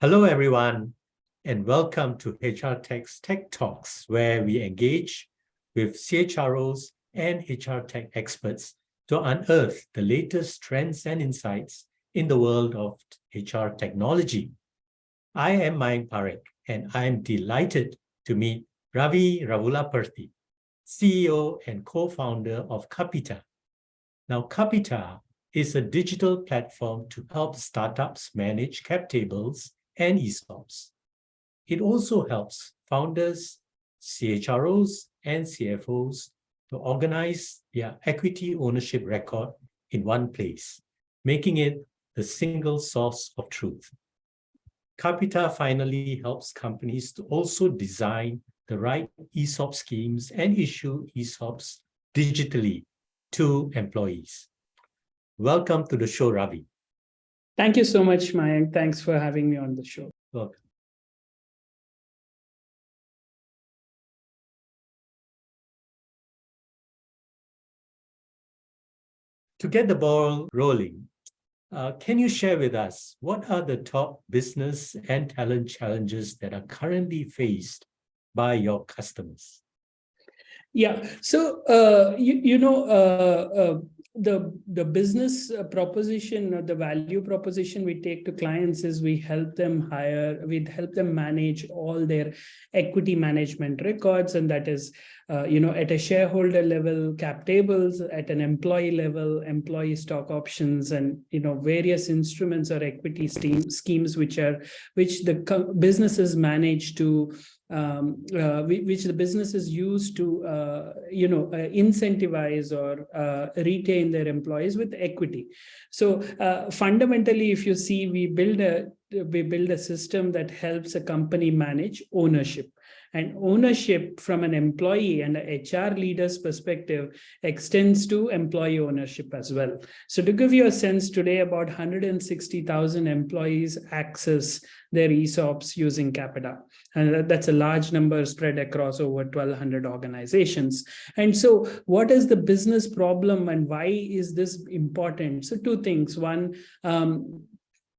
Hello, everyone, and welcome to HR Tech's Tech Talks, where we engage with CHROs and HR Tech experts to unearth the latest trends and insights in the world of HR technology. I am Mayank Parekh, and I am delighted to meet Ravi Ravulaparthi, CEO and co-founder of Qapita. Now, Qapita is a digital platform to help startups manage cap tables and ESOPs. It also helps founders, CHROs, and CFOs to organize their equity ownership record in one place, making it the single source of truth. Qapita finally helps companies to also design the right ESOP schemes and issue ESOPs digitally to employees. Welcome to the show, Ravi. Thank you so much, Mayank. Thanks for having me on the show. Welcome. To get the ball rolling, can you share with us what are the top business and talent challenges that are currently faced by your customers? Yeah, so the business proposition or the value proposition we take to clients is we help them manage all their equity management records, and that is at a shareholder level, cap tables, at an employee level, employee stock options, and various instruments or equity schemes which the businesses manage to which the businesses use to incentivize or retain their employees with equity. So fundamentally, if you see, we build a system that helps a company manage ownership. And ownership from an employee and a HR leader's perspective extends to employee ownership as well. So to give you a sense, today about 160,000 employees access their ESOPs using Qapita. And that's a large number spread across over 1,200 organizations. And so what is the business problem and why is this important? So two things. One,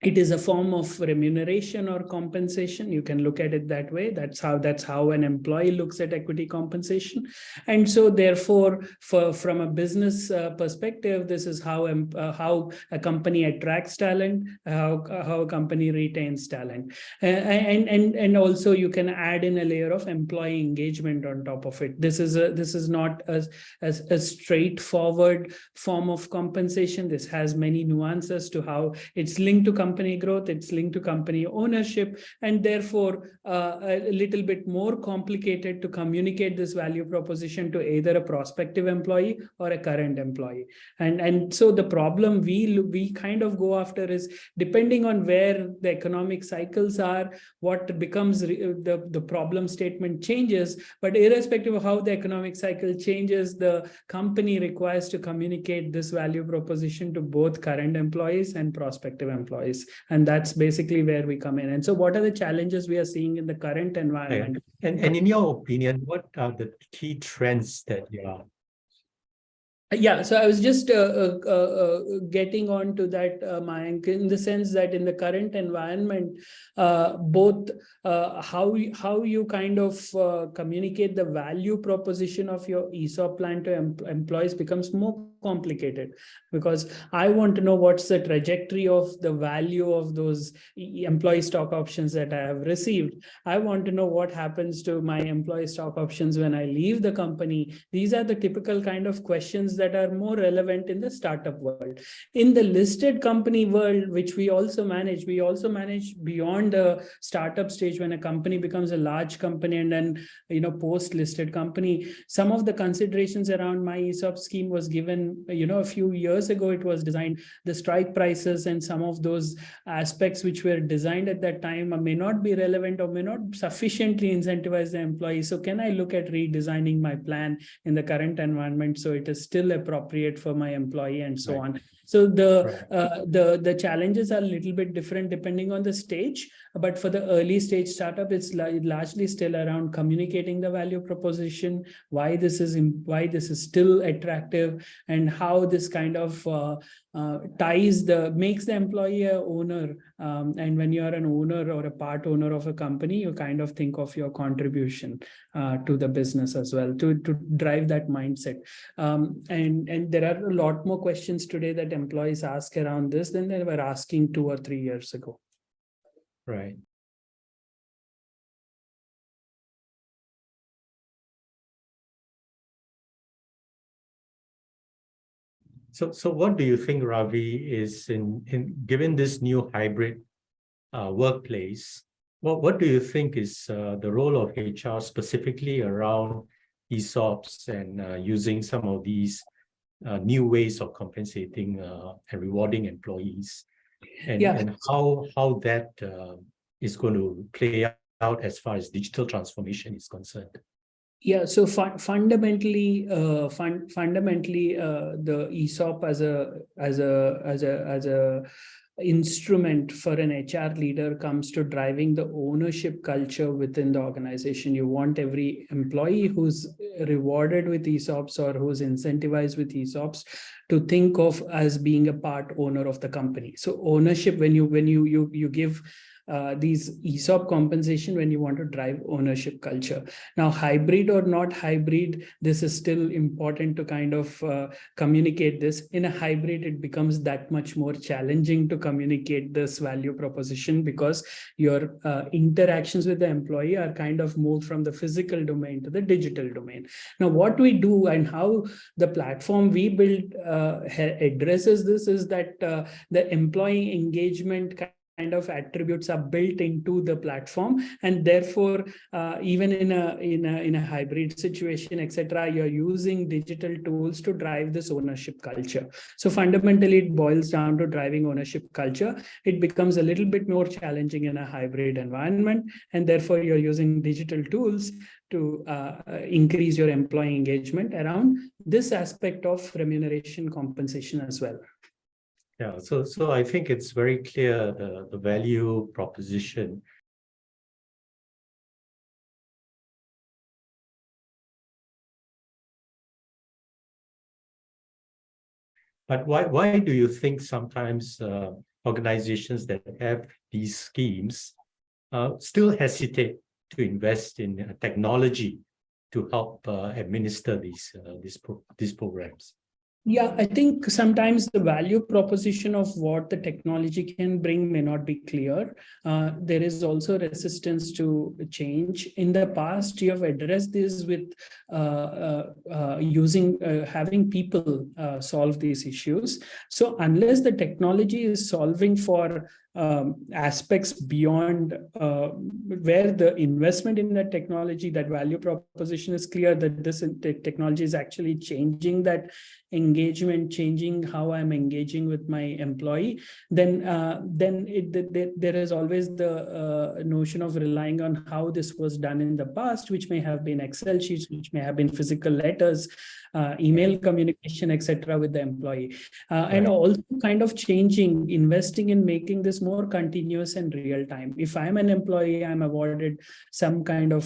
it is a form of remuneration or compensation. You can look at it that way. That's how an employee looks at equity compensation. And so therefore, from a business perspective, this is how a company attracts talent, how a company retains talent. And also you can add in a layer of employee engagement on top of it. This is not a straightforward form of compensation. This has many nuances to how it's linked to company growth, it's linked to company ownership, and therefore a little bit more complicated to communicate this value proposition to either a prospective employee or a current employee. And so the problem we kind of go after is, depending on where the economic cycles are, what becomes the problem statement changes. But irrespective of how the economic cycle changes, the company requires to communicate this value proposition to both current employees and prospective employees. And that's basically where we come in. And so what are the challenges we are seeing in the current environment? And in your opinion, what are the key trends that you are? Yeah, so I was just getting on to that, Mayank, in the sense that in the current environment, both how you kind of communicate the value proposition of your ESOP plan to employees becomes more complicated, because I want to know what's the trajectory of the value of those employee stock options that I have received. I want to know what happens to my employee stock options when I leave the company. These are the typical kind of questions that are more relevant in the startup world. In the listed company world, which we also manage beyond the startup stage. When a company becomes a large company and then post-listed company, some of the considerations around my ESOP scheme was given a few years ago. It was designed, the strike prices and some of those aspects which were designed at that time may not be relevant or may not sufficiently incentivize the employee. So can I look at redesigning my plan in the current environment so it is still appropriate for my employee and so on? So Right. the challenges are a little bit different depending on the stage. But for the early stage startup, it's largely still around communicating the value proposition, why this is still attractive, and how this kind of makes the employee a owner. And when you are an owner or a part owner of a company, you kind of think of your contribution to the business as well, to drive that mindset. And there are a lot more questions today that employees ask around this than they were asking 2 or 3 years ago. Right. So what do you think, Ravi, is in given this new hybrid workplace, what do you think is the role of HR specifically around ESOPs and using some of these new ways of compensating and rewarding employees, and how that is going to play out as far as digital transformation is concerned? Yeah, so fundamentally, the ESOP as a instrument for an HR leader comes to driving the ownership culture within the organization. You want every employee who's rewarded with ESOPs or who's incentivized with ESOPs to think of as being a part owner of the company. So ownership, when you give these ESOP compensation, when you want to drive ownership culture. Now, hybrid or not hybrid, this is still important to kind of communicate this. In a hybrid, it becomes that much more challenging to communicate this value proposition, because your interactions with the employee are kind of moved from the physical domain to the digital domain. Now, what we do and how the platform we build addresses this is that the employee engagement kind of attributes are built into the platform, and therefore even in a hybrid situation, etc., you're using digital tools to drive this ownership culture. So fundamentally, it boils down to driving ownership culture. It becomes a little bit more challenging in a hybrid environment, and therefore you're using digital tools to increase your employee engagement around this aspect of remuneration compensation as well. Yeah, so I think it's very clear the value proposition. But why do you think sometimes organizations that have these schemes still hesitate to invest in technology to help administer these programs? Yeah, I think sometimes the value proposition of what the technology can bring may not be clear. There is also resistance to change. In the past, you have addressed this with having people solve these issues. So unless the technology is solving for aspects beyond where the investment in that technology, that value proposition is clear, that this technology is actually changing that engagement, changing how I'm engaging with my employee, then there is always the notion of relying on how this was done in the past, which may have been Excel sheets, which may have been physical letters, email communication, etc., with the employee, and also kind of changing, investing in making this more continuous and real time. If I'm an employee, I'm awarded some kind of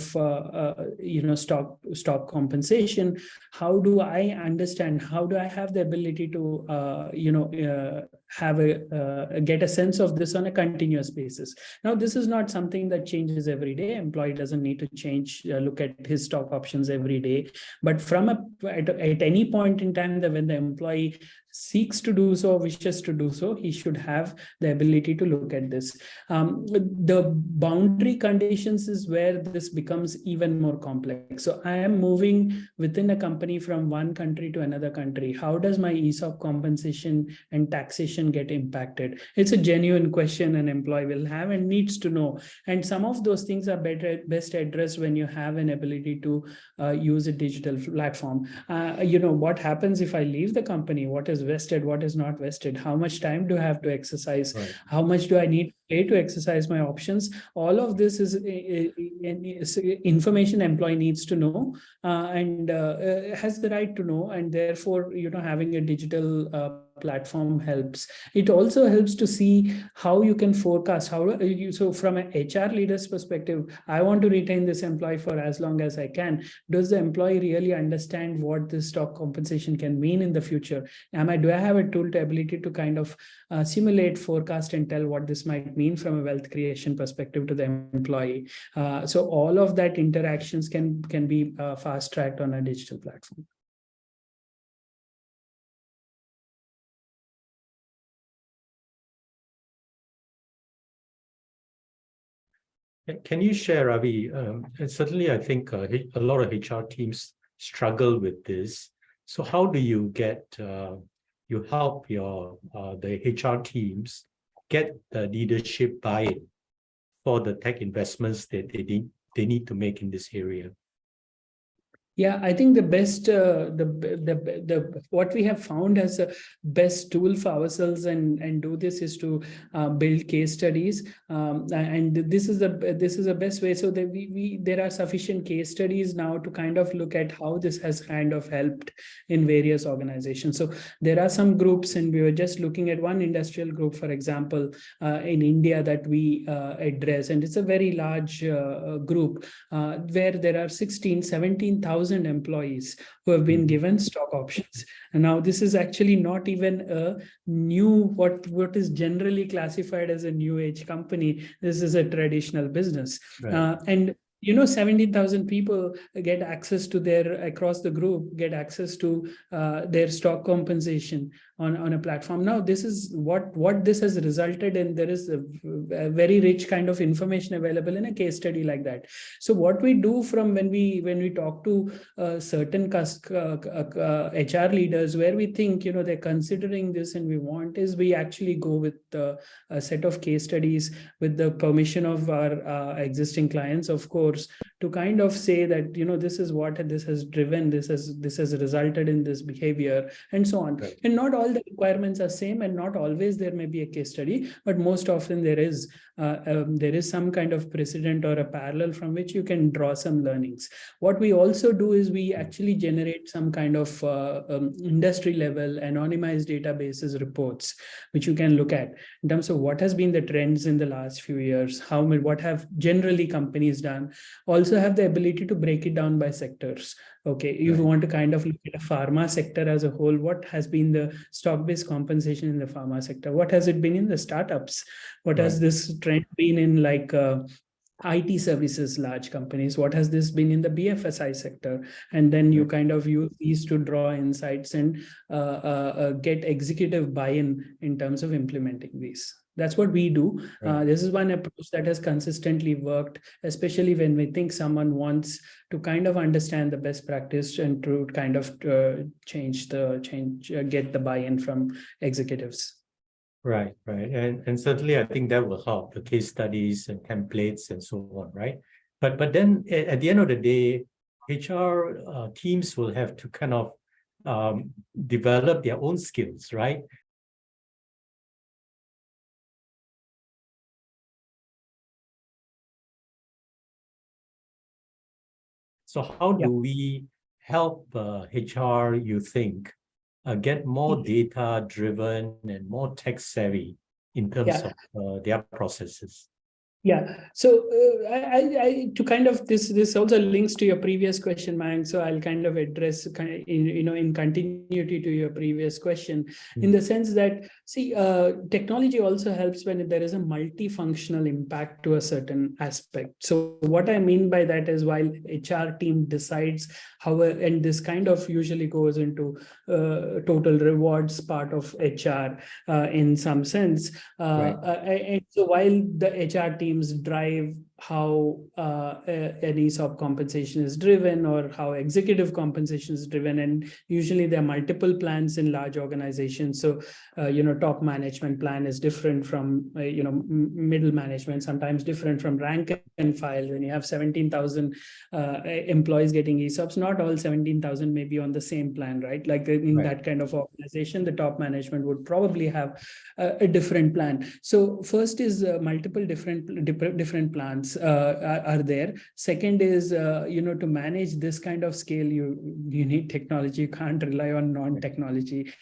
stock compensation. How do I understand? How do I have the ability to get a sense of this on a continuous basis? Now, this is not something that changes every day. Employee doesn't need to change, look at his stock options every day. But at any point in time, that when the employee seeks to do so, wishes to do so, he should have the ability to look at this. The boundary conditions is where this becomes even more complex. So I am moving within a company from one country to another country. How does my ESOP compensation and taxation get impacted? It's a genuine question an employee will have and needs to know. And some of those things are best addressed when you have an ability to use a digital platform. What happens if I leave the company? What is vested? What is not vested? How much time do I have to exercise? Right. How much do I need to pay to exercise my options? All of this is information employee needs to know and has the right to know, and therefore having a digital platform helps. It also helps to see how you can forecast so from an HR leader's perspective, I want to retain this employee for as long as I can. Does the employee really understand what this stock compensation can mean in the future? Do I have a tool to ability to kind of simulate, forecast, and tell what this might mean from a wealth creation perspective to the employee? So all of that interactions can be fast tracked on a digital platform. Can you share, Ravi? And certainly, I think a lot of HR teams struggle with this. So how do you you help the HR teams get the leadership buy-in for the tech investments that they need to make in this area? Yeah, I think the best, what we have found as a best tool for ourselves and do this is to build case studies, and this is the best way. So that there are sufficient case studies now to kind of look at how this has kind of helped in various organizations. So there are some groups, and we were just looking at one industrial group, for example, in India that we address, and it's a very large group where there are 17,000 employees who have been given stock options. And now this is actually not even a new, what is generally classified as a new age company. This is a traditional business. Right. And 17,000 people get access to across the group, get access to their stock compensation on a platform. Now, this is what this has resulted in. There is a very rich kind of information available in a case study like that. So what we do from when we talk to certain HR leaders where we think, they're considering this and we want, is we actually go with a set of case studies with the permission of our existing clients, of course, to kind of say that, this is what this has driven, this has resulted in this behavior, and so on. Right. And not all the requirements are same, and not always there may be a case study, but most often there is some kind of precedent or a parallel from which you can draw some learnings. What we also do is we actually generate some kind of industry level anonymized databases reports, which you can look at in terms of what has been the trends in the last few years, what have generally companies done. Also have the ability to break it down by sectors. Okay, if you want to kind of look at a pharma sector as a whole, what has been the stock-based compensation in the pharma sector? What has it been in the startups? What has this trend been in like IT services, large companies? What has this been in the BFSI sector? And then you kind of use these to draw insights and get executive buy-in in terms of implementing these. That's what we do. Right. This is one approach that has consistently worked, especially when we think someone wants to kind of understand the best practice and to kind of get the buy-in from executives. Right. And certainly I think that will help, the case studies and templates and so on, right? But then at the end of the day, HR teams will have to kind of develop their own skills, right? So how do we help HR, you think, get more data-driven and more tech-savvy in terms of their processes? Yeah. So I to kind of this also links to your previous question, Mayank. So I'll kind of address in continuity to your previous question, in the sense that technology also helps when there is a multifunctional impact to a certain aspect. So what I mean by that is, while HR team decides how, and this kind of usually goes into total rewards part of HR in some sense. And so while the HR teams drive how an ESOP compensation is driven or how executive compensation is driven, and usually there are multiple plans in large organizations. So top management plan is different from middle management, sometimes different from rank and file. When you have 17,000 employees getting ESOPs, not all 17,000 may be on the same plan, right? Like in that kind of organization, the top management would probably have a different plan. So first is multiple different plans. demands are there. Second is, to manage this kind of scale, you need technology. You can't rely on non-technology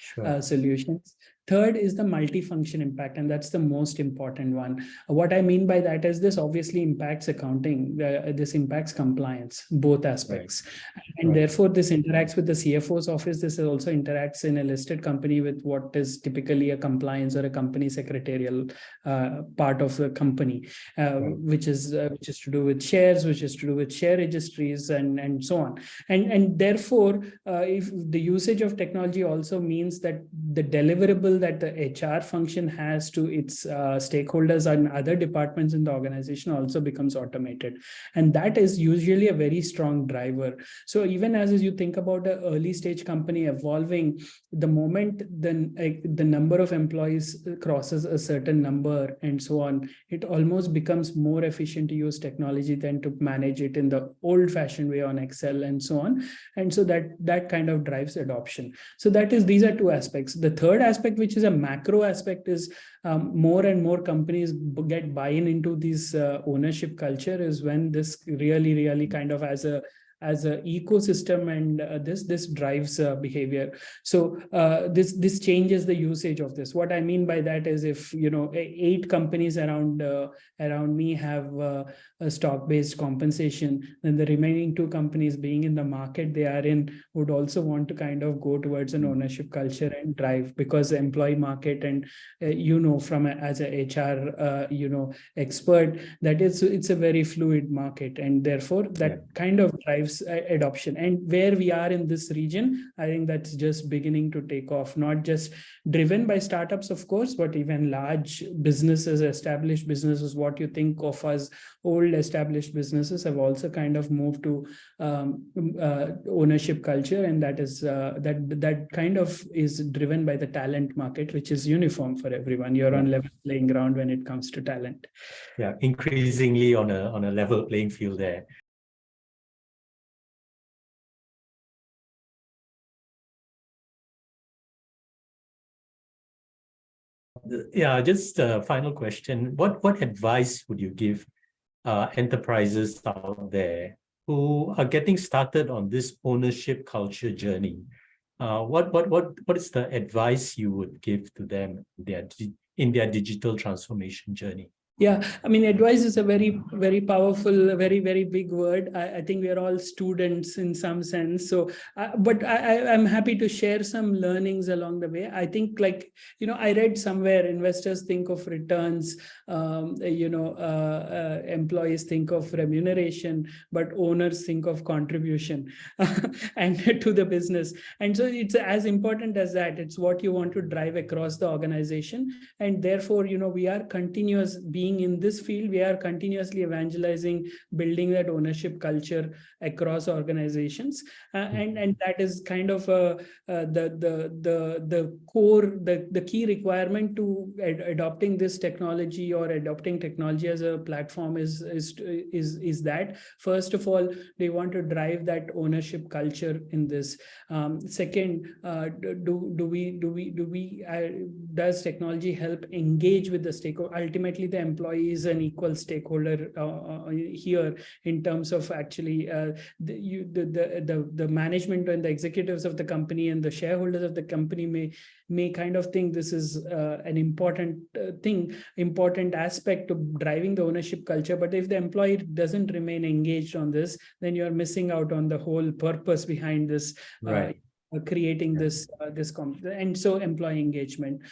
solutions. Third is the multifunction impact, and that's the most important one. What I mean by that is this obviously impacts accounting. This impacts compliance, both aspects. And therefore, this interacts with the CFO's office. This also interacts in a listed company with what is typically a compliance or a company secretarial part of the company, which is to do with shares, which is to do with share registries, and so on. And therefore, if the usage of technology also means that the deliverable that the HR function has to its stakeholders and other departments in the organization also becomes automated. And that is usually a very strong driver. So even as you think about an early stage company evolving, the moment the number of employees crosses a certain number and so on, it almost becomes more efficient to use technology than to manage it in the old fashioned way on Excel and so on. And so that kind of drives adoption. So these are two aspects. The third aspect, which is a macro aspect, is more and more companies get buy-in into this ownership culture, is when this really kind of as a ecosystem, and this drives behavior. So this changes the usage of this. What I mean by that is, if 8 companies around me have a stock-based compensation, then the remaining 2 companies, being in the market they are in, would also want to kind of go towards an ownership culture and drive, because the employee market, and from as a HR expert, that it's a very fluid market, and therefore that kind of drives adoption. And where we are in this region, I think that's just beginning to take off, not just driven by startups, of course, but even large businesses, established businesses. What you think of as old established businesses have also kind of moved to ownership culture, and that is that kind of is driven by the talent market, which is uniform for everyone. You're on level playing ground when it comes to talent. Yeah, increasingly on a level playing field there. Yeah, just a final question. What advice would you give enterprises out there who are getting started on this ownership culture journey? What is the advice you would give to them in their digital transformation journey? Yeah, I mean, advice is a very, very powerful, very, very big word. I think we are all students in some sense. So, but I'm happy to share some learnings along the way. I think, I read somewhere investors think of returns, employees think of remuneration, but owners think of contribution and to the business. And so it's as important as that. It's what you want to drive across the organization. And therefore, we are being in this field, we are continuously evangelizing, building that ownership culture across organizations, and that is kind of the core, the key requirement to adopting this technology, or adopting technology as a platform is that first of all, they want to drive that ownership culture in this. Second, does technology help engage with the stakeholder? Ultimately, the employee is an equal stakeholder here, in terms of actually the management and the executives of the company and the shareholders of the company may kind of think this is an important aspect of driving the ownership culture. But if the employee doesn't remain engaged on this, then you're missing out on the whole purpose behind this. Creating this and so employee engagement.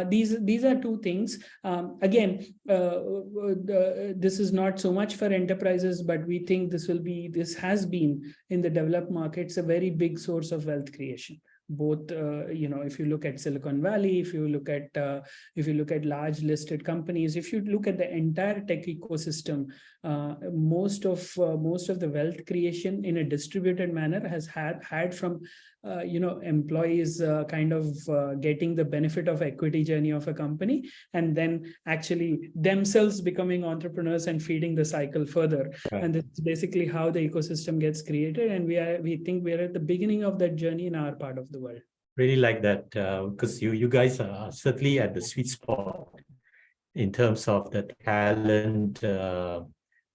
These are two things. Again, this is not so much for enterprises, but we think this has been in the developed markets a very big source of wealth creation. Both, if you look at Silicon Valley, if you look at large listed companies, if you look at the entire tech ecosystem, most of the wealth creation in a distributed manner has had from employees kind of getting the benefit of equity journey of a company, and then actually themselves becoming entrepreneurs and feeding the cycle further. And that's basically how the ecosystem gets created. And we think we're at the beginning of that journey in our part of the world. Really like that, because you guys are certainly at the sweet spot in terms of the talent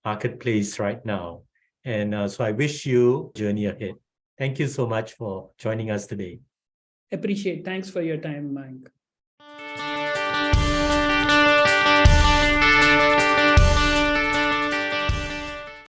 marketplace right now. And so I wish you journey ahead. Thank you so much for joining us today. Appreciate. Thanks for your time, Mayank.